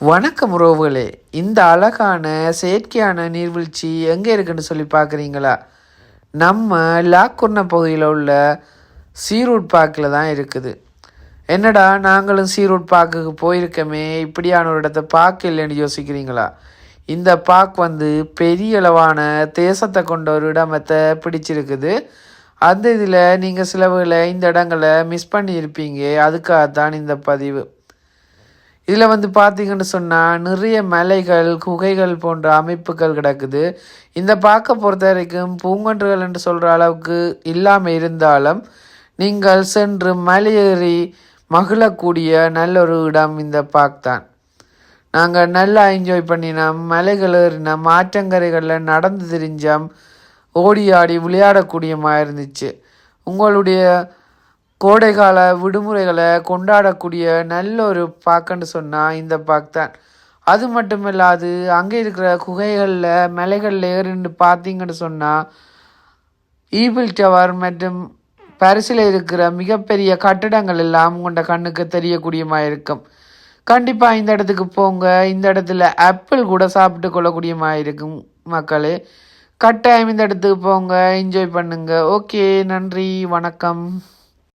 வணக்கம் உறவுகளே. இந்த அழகான செயற்கையான நீர்வீழ்ச்சி எங்கே இருக்குன்னு சொல்லி பார்க்குறீங்களா? நம்ம லாக்குர்ன பகுதியில் உள்ள சீரூட் பார்க்கில் தான் இருக்குது. என்னடா நாங்களும் சீரூட் பார்க்குக்கு போயிருக்கோமே, இப்படியான ஒரு இடத்த பார்க்க இல்லைன்னு யோசிக்கிறீங்களா? இந்த பார்க் பெரிய அளவான தேசத்தை கொண்ட ஒரு இடமத்தை பிடிச்சிருக்குது. அந்த இதில் நீங்கள் சிலவுகளை இந்த இடங்களை மிஸ் பண்ணியிருப்பீங்க. அதுக்காகத்தான் இந்த பதிவு. இதில் பார்த்தீங்கன்னு சொன்னால் நிறைய மலைகள், குகைகள் போன்ற அமைப்புகள் கிடக்குது. இந்த பார்க்க பொறுத்த வரைக்கும் பூங்கொன்றுகள் என்று சொல்கிற அளவுக்கு இல்லாமல் இருந்தாலும் நீங்கள் சென்று மலையேறி மகிழக்கூடிய நல்ல ஒரு இடம் இந்த பார்க் தான். நாங்கள் நல்லா என்ஜாய் பண்ணினோம். மலைகள் ஏறினோம், ஆற்றங்கரைகளில் நடந்து திரிஞ்சோம், ஓடி ஆடி விளையாடக்கூடியமாக இருந்துச்சு. உங்களுடைய கோடைகால விடுமுறைகளை கொண்டாடக்கூடிய நல்ல ஒரு பார்க்குன்னு சொன்னால் இந்த பார்க் தான். அது மட்டும் இல்லாது அங்கே இருக்கிற குகைகளில் மலைகளில் ஏறின்னு பார்த்தீங்கன்னு சொன்னால் ஈபிள் டவர் மற்றும் பாரிஸில் இருக்கிற மிகப்பெரிய கட்டிடங்கள் எல்லாம் உங்களோட கண்ணுக்கு தெரியக்கூடியமாக இருக்கும். கண்டிப்பாக இந்த இடத்துக்கு போங்க. இந்த இடத்துல ஆப்பிள் கூட சாப்பிட்டு கொள்ளக்கூடியமாக இருக்கும் மக்களே. கட்டாயம் இந்த இடத்துக்கு போங்க, என்ஜாய் பண்ணுங்க. ஓகே, நன்றி, வணக்கம்.